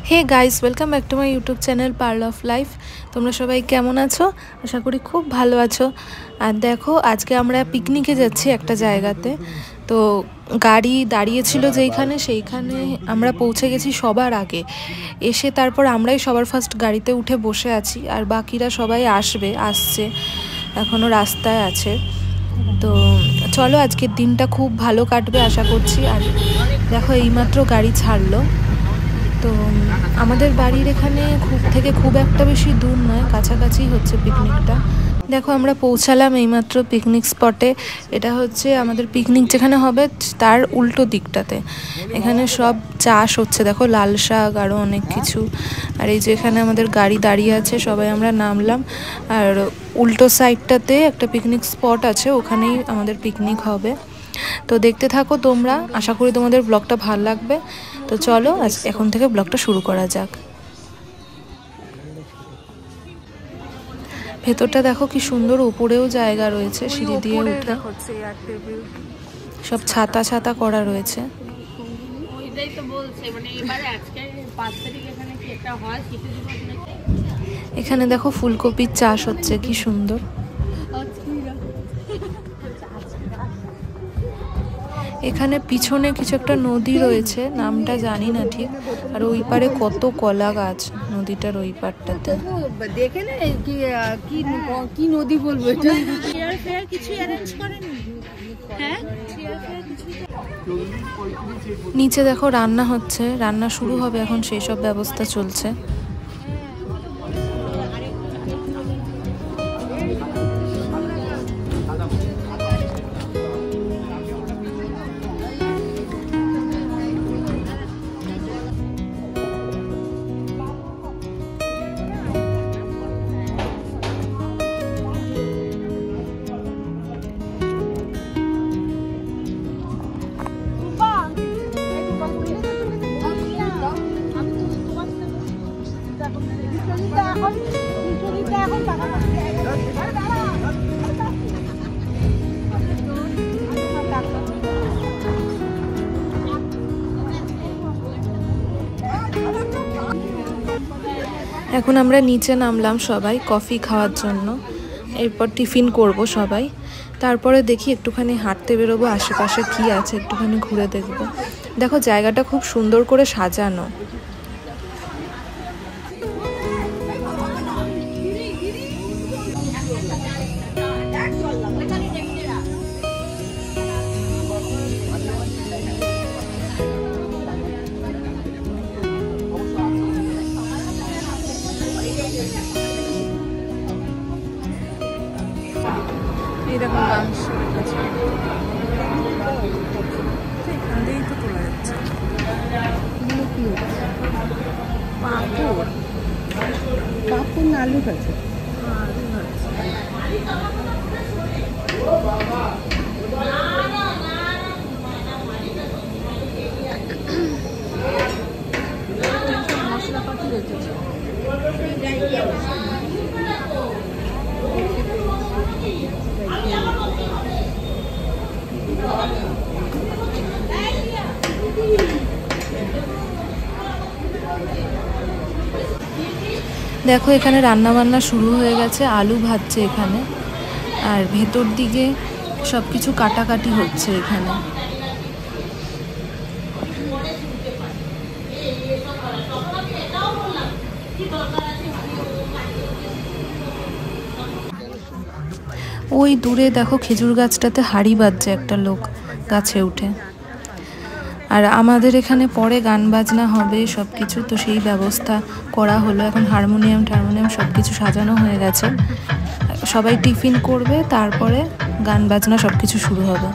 Hey guys, welcome back to my YouTube channel pearl of life. তোমরা সবাই কেমন আছো? আশা করি খুব ভালো আছো। আর দেখো, আজকে আমরা পিকনিকে যাচ্ছি একটা জায়গাতে। তো গাড়ি দাঁড়িয়েছিল যেইখানে, সেইখানে আমরা পৌঁছে গেছি সবার আগে। এসে তারপর আমরাই সবার ফার্স্ট গাড়িতে উঠে বসে আছি, আর বাকিরা সবাই আসছে, এখনও রাস্তায় আছে। তো চলো, আজকের দিনটা খুব ভালো কাটবে আশা করছি। আর দেখো, এইমাত্র গাড়ি ছাড়লো। তো আমাদের বাড়ির এখানে খুব একটা বেশি দূর নয়, কাছাকাছি হচ্ছে পিকনিকটা। দেখো, আমরা পৌঁছালাম এইমাত্র পিকনিক স্পটে। এটা হচ্ছে আমাদের পিকনিক যেখানে হবে তার উল্টো দিকটাতে। এখানে সব চাষ হচ্ছে, দেখো লাল শাক আরও অনেক কিছু। আর এই যে এখানে আমাদের গাড়ি দাঁড়িয়ে আছে, সবাই আমরা নামলাম। আর উল্টো সাইডটাতে একটা পিকনিক স্পট আছে, ওখানেই আমাদের পিকনিক হবে। তো দেখতে থাকো তোমরা, আশা করি তোমাদের ব্লগটা ভালো লাগবে। তো চলো, এখন থেকে ব্লগটা শুরু করা যাক। ভেতরটা দেখো কি সুন্দর, উপরেও জায়গা রয়েছে সিঁড়ি দিয়ে উঠে, সব ছাতা ছাতা করা রয়েছে। এখানে দেখো ফুলকপির চাষ হচ্ছে, কি সুন্দর। এখানে পিছনে কিছু একটা নদী রয়েছে, নামটা জানি না ঠিক। আর ওই পারে কত কলা গাছ, নদীটার ওই পারটাতে। দেখে না কি নদী বলবো, এটা চেয়ার ফেয়ার কিছু অ্যারেঞ্জ করেনি। হ্যাঁ, নিচে দেখো রান্না হচ্ছে, রান্না শুরু হবে এখন, সেই সব ব্যবস্থা চলছে। এখন আমরা নিচে নামলাম সবাই কফি খাওয়ার জন্য। এরপর টিফিন করব সবাই, তারপরে দেখি একটুখানি হাঁটতে বেরোবো, আশেপাশে কি আছে একটুখানি ঘুরে দেখব। দেখো, জায়গাটা খুব সুন্দর করে সাজানো। এরকম মাংস এখান দিয়েই তো তোলা যাচ্ছে। পাপড় না আলু আছে। মশলাপাতি রেখেছে। দেখো, এখানে রান্না বান্না শুরু হয়ে গেছে, আলু ভাজছে এখানে। আর ভেতর দিকে সব কিছু কাটাকাটি হচ্ছে এখানে। ওই দূরে দেখো খেজুর গাছটাতে হাঁড়ি বাজছে একটা লোক গাছে উঠে। আর আমাদের এখানে পরে গান বাজনা হবে সব কিছু, তো সেই ব্যবস্থা করা হলো। এখন হারমোনিয়াম সব কিছু সাজানো হয়ে গেছে। সবাই টিফিন করবে, তারপরে গান বাজনা সব কিছু শুরু হবে।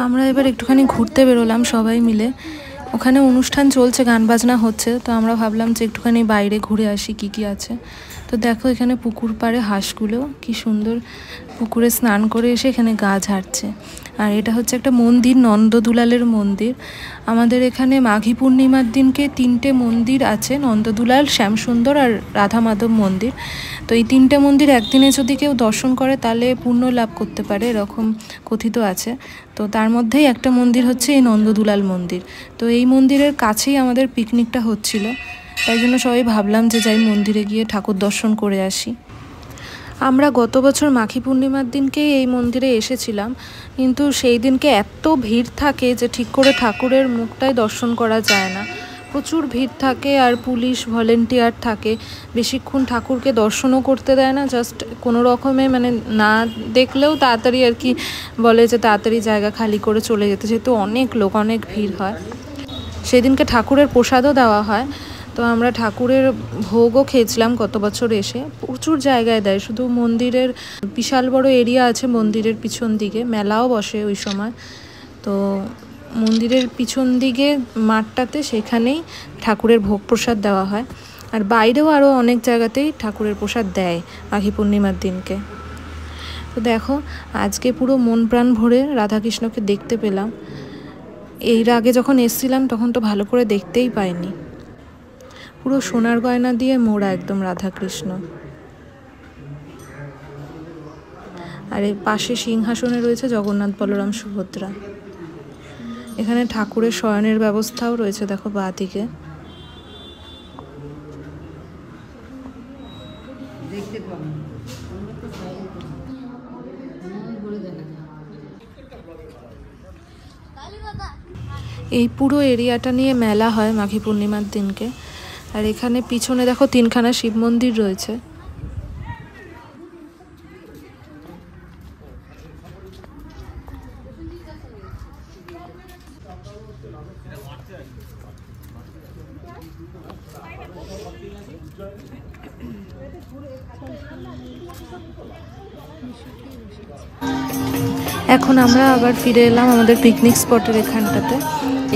আমরা এবার একটুখানি ঘুরতে বেরোলাম সবাই মিলে। ওখানে অনুষ্ঠান চলছে, গান বাজনা হচ্ছে, তো আমরা ভাবলাম যে একটুখানি বাইরে ঘুরে আসি কি কি আছে। তো দেখো এখানে পুকুর পাড়ে হাঁসগুলো কি সুন্দর পুকুরে স্নান করে এসে এখানে গা ঝাড়ছে। আর এটা হচ্ছে একটা মন্দির, নন্দদুলালের মন্দির। আমাদের এখানে মাঘী পূর্ণিমার দিনকে 3টে মন্দির আছে, নন্দদুলাল, শ্যামসুন্দর আর রাধা মাধব মন্দির। তো এই 3টে মন্দির একদিনে যদি কেউ দর্শন করে তাহলে পুণ্য লাভ করতে পারে, এরকম কথিত আছে। তো তার মধ্যেই একটা মন্দির হচ্ছে এই নন্দদুলাল মন্দির। তো এই মন্দিরের কাছেই আমাদের পিকনিকটা হচ্ছিল, তাই জন্য সবাই ভাবলাম যে যাই মন্দিরে গিয়ে ঠাকুর দর্শন করে আসি। আমরা গত বছর মাঘী পূর্ণিমার দিনকেই এই মন্দিরে এসেছিলাম, কিন্তু সেই দিনকে এত ভিড় থাকে যে ঠিক করে ঠাকুরের মুখটাই দর্শন করা যায় না। প্রচুর ভিড় থাকে আর পুলিশ ভলেন্টিয়ার থাকে, বেশিক্ষণ ঠাকুরকে দর্শনও করতে দেয় না। জাস্ট কোনো রকমে মানে না দেখলেও তাড়াতাড়ি আর কি বলে যে তাড়াতাড়ি জায়গা খালি করে চলে যেতে, যেহেতু অনেক লোক, অনেক ভিড় হয়। সেদিনকে ঠাকুরের প্রসাদও দেওয়া হয়। তো আমরা ঠাকুরের ভোগও খেয়েছিলাম গত বছর এসে। প্রচুর জায়গায় দেয়, শুধু মন্দিরের বিশাল বড় এরিয়া আছে মন্দিরের পিছন দিকে, মেলাও বসে ওই সময়। তো মন্দিরের পিছন দিকে মাঠটাতে সেখানেই ঠাকুরের ভোগ প্রসাদ দেওয়া হয়। আর বাইরেও আরও অনেক জায়গাতেই ঠাকুরের প্রসাদ দেয় মাঘী পূর্ণিমার দিনকে। তো দেখো আজকে পুরো মন প্রাণ ভরে রাধাকৃষ্ণকে দেখতে পেলাম। এর আগে যখন এসেছিলাম তখন তো ভালো করে দেখতেই পাইনি। পুরো সোনার গয়না দিয়ে মোড়া একদম রাধাকৃষ্ণ। আর এই পাশে সিংহাসনে রয়েছে জগন্নাথ, বলরাম, সুভদ্রা। এখানে ঠাকুরের শয়নের ব্যবস্থাও রয়েছে, দেখো বাঁ দিকে। এই পুরো এরিয়াটা নিয়ে মেলা হয় মাঘী পূর্ণিমার দিনকে। আর এখানে পিছনে দেখো 3খানা শিব মন্দির রয়েছে। এখন আমরা আবার ফিরে এলাম আমাদের পিকনিক স্পটের এখানটাতে।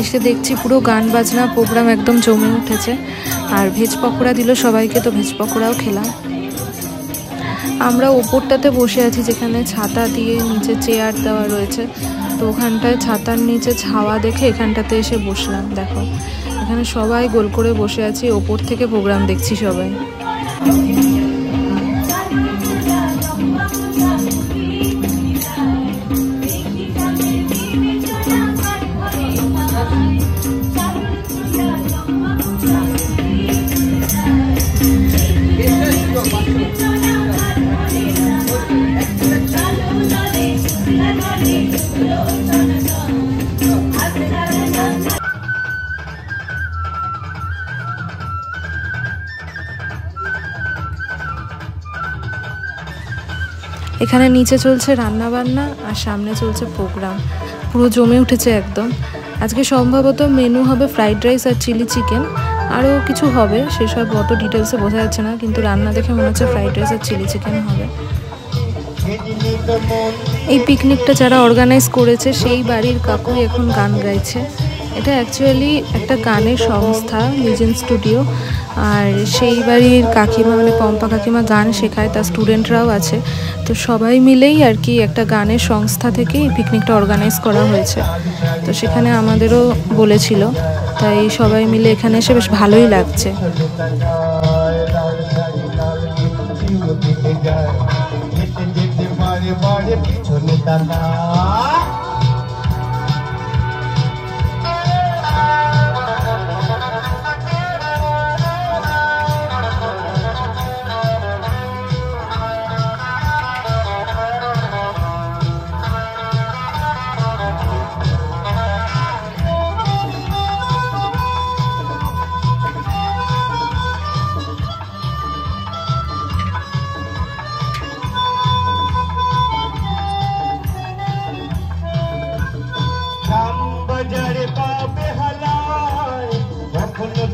এসে দেখছি পুরো গান বাজনা প্রোগ্রাম একদম জমে উঠেছে। আর ভেজ পকোড়া দিল সবাইকে, তো ভেজ পকোড়াও খেলাম। আমরা ওপরটাতে বসে আছি যেখানে ছাতা দিয়ে নিচে চেয়ার দেওয়া রয়েছে। তো ওখানটায় ছাতার নিচে ছাওয়া দেখে এখানটাতে এসে বসলাম। দেখো এখানে সবাই গোল করে বসে আছি, ওপর থেকে প্রোগ্রাম দেখছি সবাই। এখানে নিচে চলছে রান্না বান্না আর সামনে চলছে প্রোগ্রাম, পুরো জমে উঠেছে একদম। আজকে সম্ভবত মেনু হবে ফ্রাইড রাইস আর চিলি চিকেন, আরও কিছু হবে, সেসব অত ডিটেলসে বোঝা যাচ্ছে না, কিন্তু রান্না দেখে মনে হচ্ছে ফ্রাইড রাইস আর চিলি চিকেন হবে। এই পিকনিকটা যারা অর্গানাইজ করেছে সেই বাড়ির কাকুই এখন গান গাইছে। এটা অ্যাকচুয়ালি একটা গানের সংস্থা, লিজেন্ড স্টুডিও। আর সেই বাড়ির কাকিমা মানে পম্পা কাকিমা গান শেখায়, তার স্টুডেন্টরাও আছে। তো সবাই মিলেই আর কি একটা গানের সংস্থা থেকে এই পিকনিকটা অর্গানাইজ করা হয়েছে। তো সেখানে আমাদেরও বলেছিল, তাই সবাই মিলে এখানে এসে বেশ ভালোই লাগছে।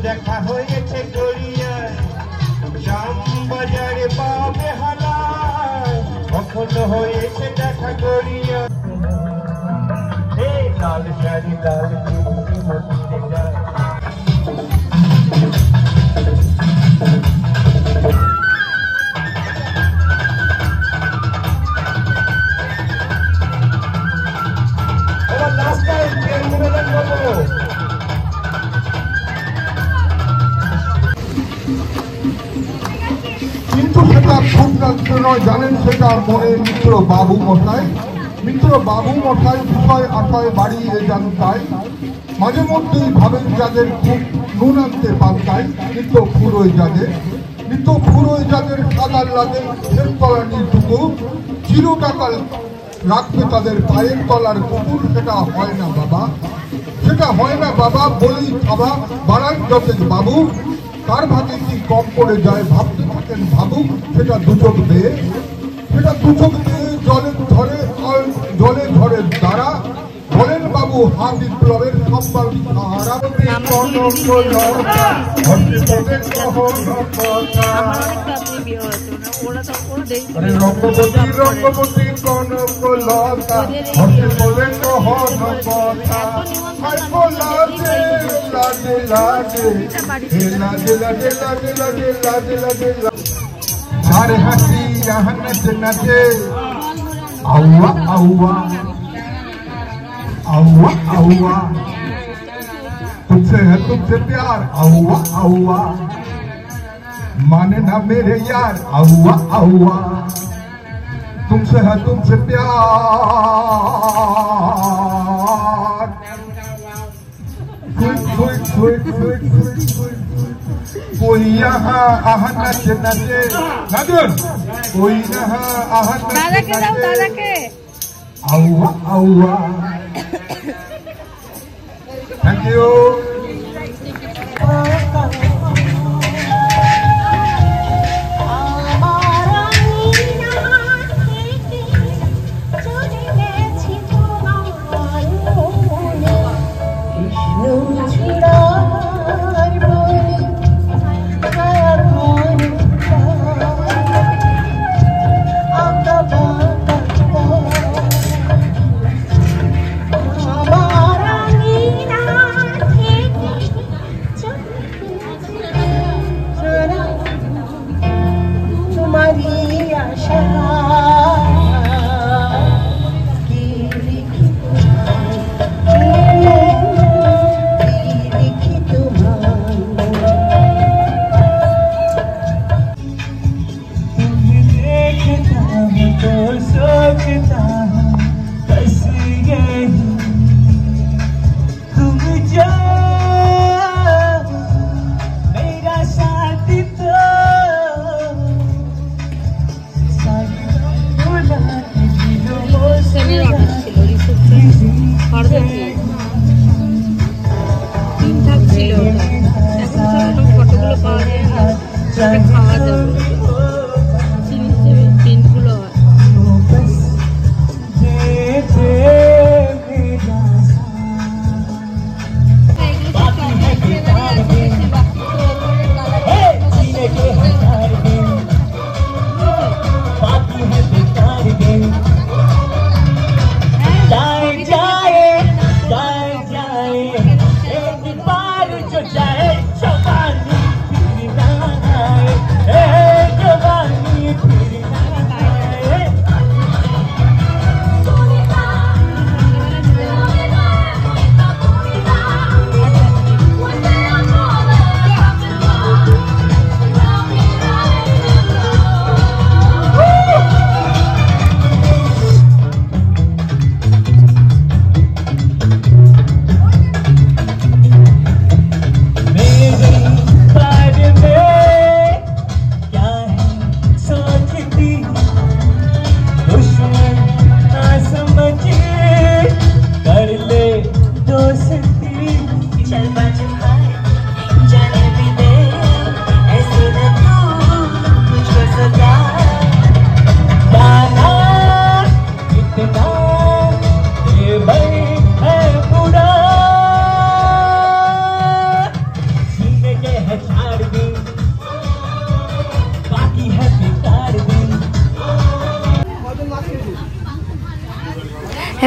দেখা হয়েছে গড়িয়ায়, শ্যামবাজারে পাবে হালায়, কখনো হয়েছে দেখা গড়িয়া। লাল শাড়ি লাল কিন্তু সেটা ক্ষুদ্রান্ত নয়, জানেন সেটা মনে মিত্র বাবু মশাই। মিত্র বাবু মশাই বিষয় আশয় বাড়িয়ে যান তাই, মাঝে মধ্যেই ভাবেন যাদের খুব নুন আনতে পাল্টায়। নিত্য ফুরোয় যাদের সাদার লাগে ফের তলানিটুকু, চিরটাকাল রাখবে তাদের পায়ের তলার কুকুর। সেটা হয় না বাবা, সেটা হয় না বাবা, বলেই খাবা বাড়ান যতেন বাবু। কার ভাগে কি কম পড়ে যায় ভাবতে থাকেন ভাবুক, সেটা দুচোখ দিয়ে, সেটা দুচোখ দিয়ে জলে ধরে দ্বারা। বলেন বাবু হা বিপ্লবের সম্মান সাহারা। রঙ্গবতী রঙ্গবতী কনক লতা হসে বলে কহন কথা। লাজে লাজে লাজে লাজে লাজে লাজে লাজে লাজে লাজে सारे हंसी यहाँ नचे नचे आउआ आउआ आउआ आउआ तुझसे है तुझसे प्यार आउआ आउआ माने ना मेरे यार आउआ आउआ तुमसे है तुमसे प्यार sweet sweet sweet sweet sweet कोई यहाँ आह नचे नचे नदन कोई यहाँ आह नचे नचे आउआ आउआ थैंक यू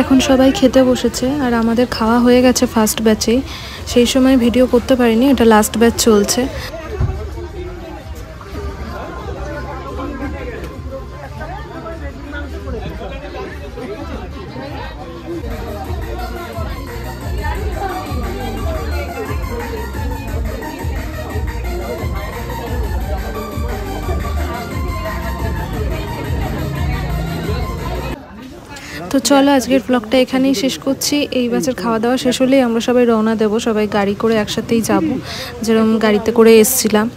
এখন সবাই খেতে বসেছে আর আমাদের খাওয়া হয়ে গেছে ফার্স্ট ব্যাচেই। সেই সময় ভিডিও করতে পারিনি, এটা লাস্ট ব্যাচ চলছে। তো চলো আজকের ব্লগটা এখানেই শেষ করছি। এই ব্যাচের খাওয়া দাওয়া শেষ হলেই আমরা সবাই রওনা দেবো, সবাই গাড়ি করে একসাথেই যাব, যেরকম গাড়িতে করে এসছিলাম।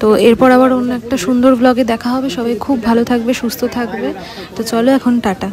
তো এরপর আবার অন্য একটা সুন্দর ব্লগে দেখা হবে। সবাই খুব ভালো থাকবে, সুস্থ থাকবে। তো চলো এখন টাটা।